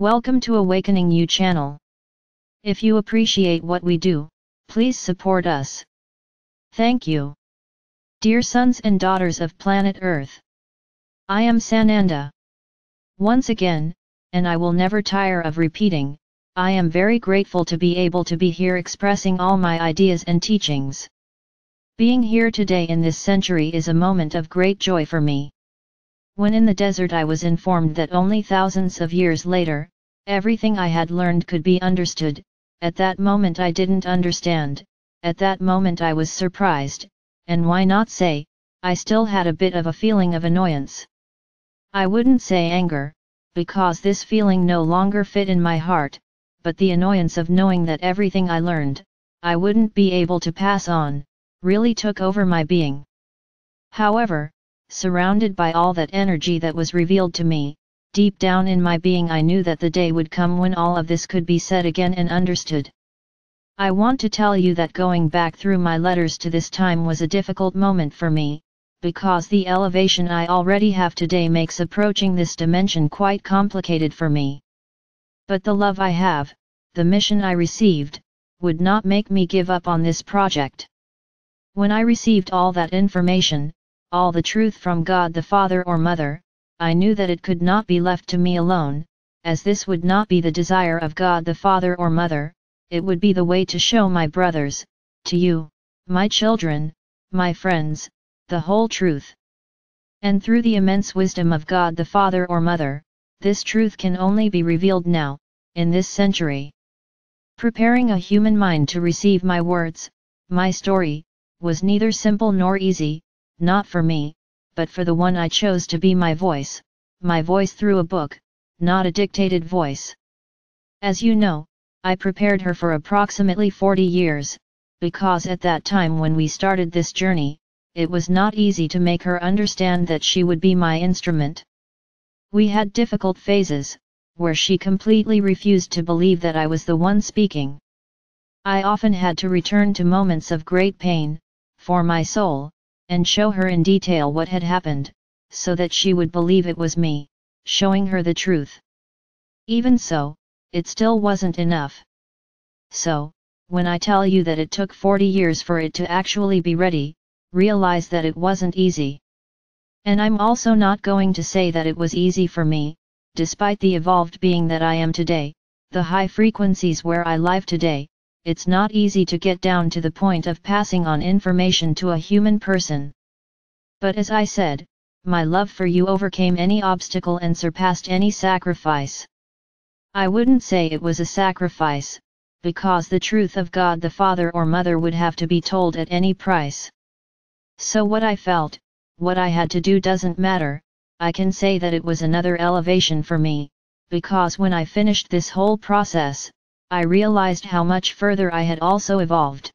Welcome to Awakening You channel. If you appreciate what we do, please support us. Thank you. Dear sons and daughters of planet Earth, I am Sananda. Once again, and I will never tire of repeating, I am very grateful to be able to be here expressing all my ideas and teachings. Being here today in this century is a moment of great joy for me. When in the desert I was informed that only thousands of years later, everything I had learned could be understood. At that moment I didn't understand, at that moment I was surprised, and why not say, I still had a bit of a feeling of annoyance. I wouldn't say anger, because this feeling no longer fit in my heart, but the annoyance of knowing that everything I learned, I wouldn't be able to pass on, really took over my being. However, surrounded by all that energy that was revealed to me, deep down in my being I knew that the day would come when all of this could be said again and understood. I want to tell you that going back through my letters to this time was a difficult moment for me, because the elevation I already have today makes approaching this dimension quite complicated for me. But the love I have, the mission I received, would not make me give up on this project. When I received all that information, all the truth from God the Father or Mother, I knew that it could not be left to me alone, as this would not be the desire of God the Father or Mother, it would be the way to show my brothers, to you, my children, my friends, the whole truth. And through the immense wisdom of God the Father or Mother, this truth can only be revealed now, in this century. Preparing a human mind to receive my words, my story, was neither simple nor easy, not for me, but for the one I chose to be my voice through a book, not a dictated voice. As you know, I prepared her for approximately 40 years, because at that time when we started this journey, it was not easy to make her understand that she would be my instrument. We had difficult phases, where she completely refused to believe that I was the one speaking. I often had to return to moments of great pain, for my soul, and show her in detail what had happened, so that she would believe it was me, showing her the truth. Even so, it still wasn't enough. So, when I tell you that it took 40 years for it to actually be ready, realize that it wasn't easy. And I'm also not going to say that it was easy for me, despite the evolved being that I am today, the high frequencies where I live today. It's not easy to get down to the point of passing on information to a human person. But as I said, my love for you overcame any obstacle and surpassed any sacrifice. I wouldn't say it was a sacrifice, because the truth of God the Father or Mother would have to be told at any price. So what I felt, what I had to do doesn't matter. I can say that it was another elevation for me, because when I finished this whole process, I realized how much further I had also evolved.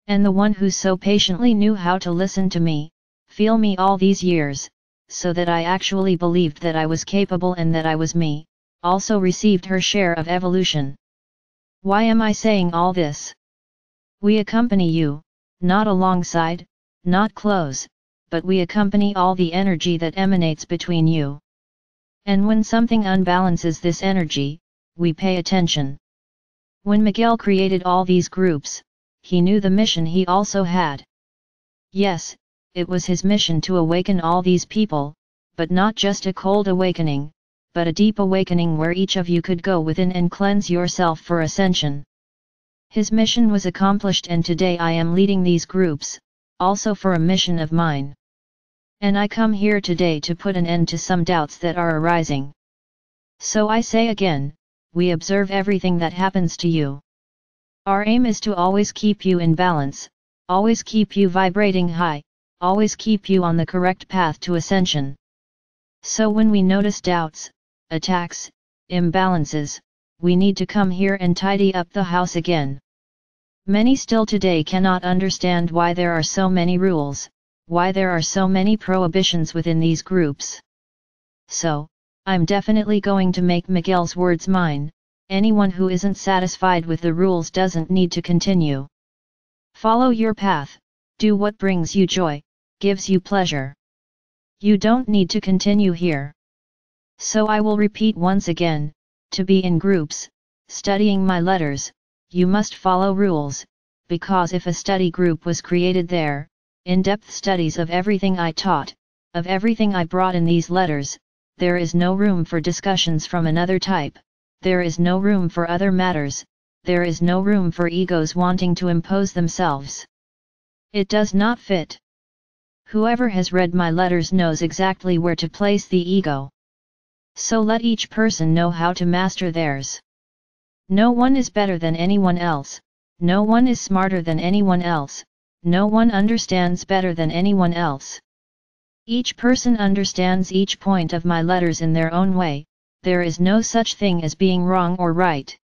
And the one who so patiently knew how to listen to me, feel me all these years, so that I actually believed that I was capable and that I was me, also received her share of evolution. Why am I saying all this? We accompany you, not alongside, not close, but we accompany all the energy that emanates between you. And when something unbalances this energy, we pay attention. When Miguel created all these groups, he knew the mission he also had. Yes, it was his mission to awaken all these people, but not just a cold awakening, but a deep awakening where each of you could go within and cleanse yourself for ascension. His mission was accomplished, and today I am leading these groups, also for a mission of mine. And I come here today to put an end to some doubts that are arising. So I say again, we observe everything that happens to you. Our aim is to always keep you in balance, always keep you vibrating high, always keep you on the correct path to ascension. So when we notice doubts, attacks, imbalances, we need to come here and tidy up the house again. Many still today cannot understand why there are so many rules, why there are so many prohibitions within these groups. So, I'm definitely going to make Miguel's words mine. Anyone who isn't satisfied with the rules doesn't need to continue. Follow your path, do what brings you joy, gives you pleasure. You don't need to continue here. So I will repeat once again, To be in groups, studying my letters, you must follow rules, because if a study group was created there, in-depth studies of everything I taught, of everything I brought in these letters, there is no room for discussions from another type, there is no room for other matters, there is no room for egos wanting to impose themselves. It does not fit. Whoever has read my letters knows exactly where to place the ego. So let each person know how to master theirs. No one is better than anyone else, no one is smarter than anyone else, no one understands better than anyone else. Each person understands each point of my letters in their own way, there is no such thing as being wrong or right.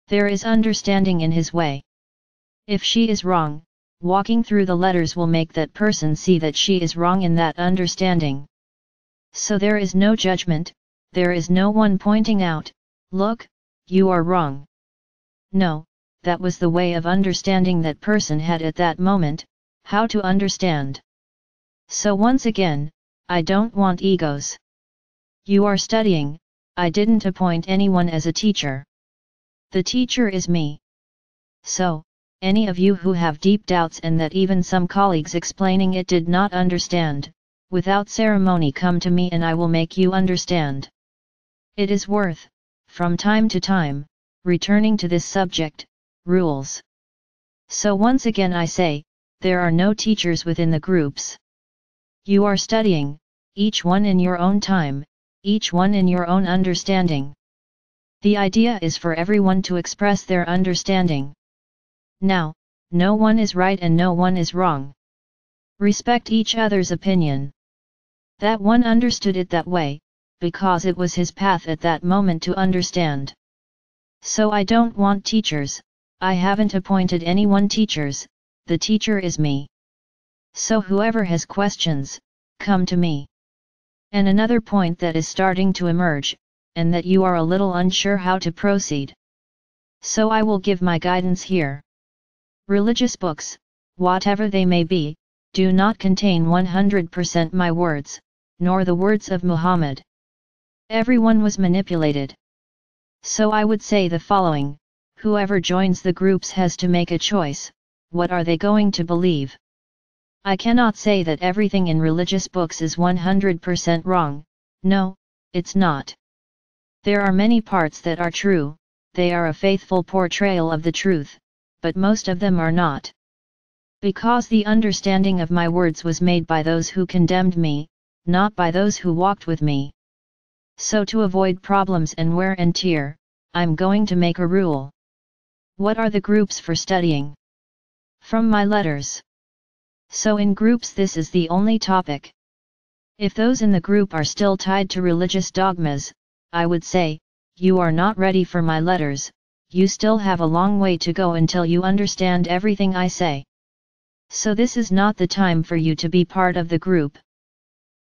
There is understanding in his way. If she is wrong, walking through the letters will make that person see that she is wrong in that understanding. So there is no judgment, there is no one pointing out, look, you are wrong. No, that was the way of understanding that person had at that moment, how to understand. So once again, I don't want egos. You are studying, I didn't appoint anyone as a teacher. The teacher is me. So, any of you who have deep doubts and that even some colleagues explaining it did not understand, without ceremony come to me and I will make you understand. It is worth, from time to time, returning to this subject, rules. So once again I say, there are no teachers within the groups. You are studying, each one in your own time, each one in your own understanding. The idea is for everyone to express their understanding. Now, no one is right and no one is wrong. Respect each other's opinion. That one understood it that way, because it was his path at that moment to understand. So I don't want teachers, I haven't appointed anyone teachers, the teacher is me. So whoever has questions, come to me. And another point that is starting to emerge, and that you are a little unsure how to proceed. So I will give my guidance here. Religious books, whatever they may be, do not contain 100% my words, nor the words of Muhammad. Everyone was manipulated. So I would say the following, whoever joins the groups has to make a choice, what are they going to believe? I cannot say that everything in religious books is 100% wrong, no, it's not. There are many parts that are true, they are a faithful portrayal of the truth, but most of them are not. Because the understanding of my words was made by those who condemned me, not by those who walked with me. So to avoid problems and wear and tear, I'm going to make a rule. What are the groups for studying? From my letters. So in groups this is the only topic. If those in the group are still tied to religious dogmas, I would say, you are not ready for my letters, you still have a long way to go until you understand everything I say. So this is not the time for you to be part of the group.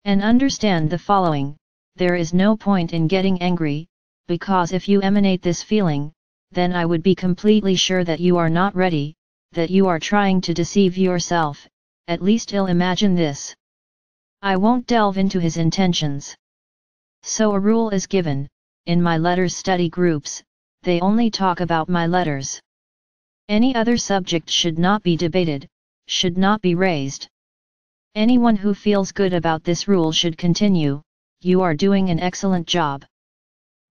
And understand the following, there is no point in getting angry, because if you emanate this feeling, then I would be completely sure that you are not ready, that you are trying to deceive yourself, at least he'll imagine this. I won't delve into his intentions. So a rule is given, in my letters study groups, they only talk about my letters. Any other subject should not be debated, should not be raised. Anyone who feels good about this rule should continue, you are doing an excellent job.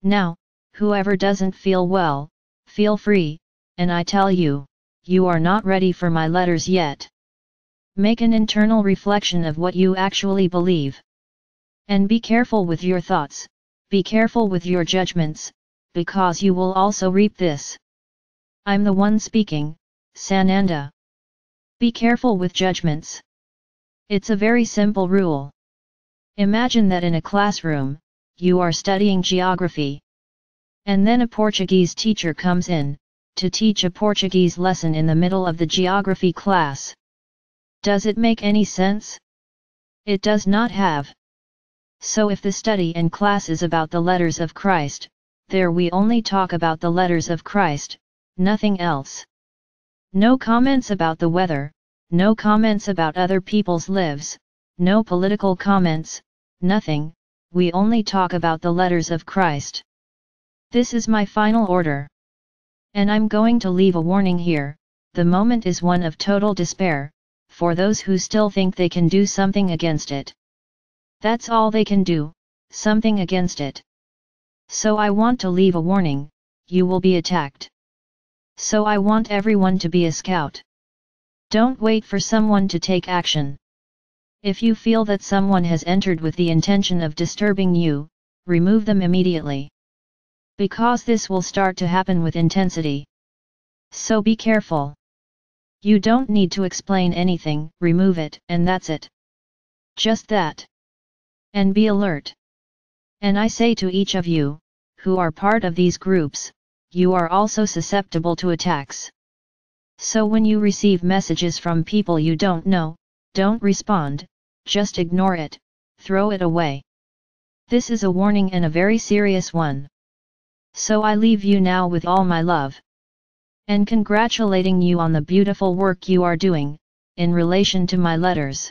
Now, whoever doesn't feel well, feel free, and I tell you, you are not ready for my letters yet. Make an internal reflection of what you actually believe. And be careful with your thoughts, be careful with your judgments, because you will also reap this. I'm the one speaking, Sananda. Be careful with judgments. It's a very simple rule. Imagine that in a classroom, you are studying geography. And then a Portuguese teacher comes in, to teach a Portuguese lesson in the middle of the geography class. Does it make any sense? It does not have. So if the study and class is about the letters of Christ, there we only talk about the letters of Christ, nothing else. No comments about the weather, no comments about other people's lives, no political comments, nothing, we only talk about the letters of Christ. This is my final order. And I'm going to leave a warning here, the moment is one of total despair, for those who still think they can do something against it. That's all they can do, something against it. So I want to leave a warning, you will be attacked. So I want everyone to be a scout. Don't wait for someone to take action. If you feel that someone has entered with the intention of disturbing you, remove them immediately. Because this will start to happen with intensity. So be careful. You don't need to explain anything, remove it, and that's it. Just that. And be alert. And I say to each of you, who are part of these groups, you are also susceptible to attacks. So when you receive messages from people you don't know, don't respond, just ignore it, throw it away. This is a warning and a very serious one. So I leave you now with all my love. And congratulating you on the beautiful work you are doing, in relation to my letters.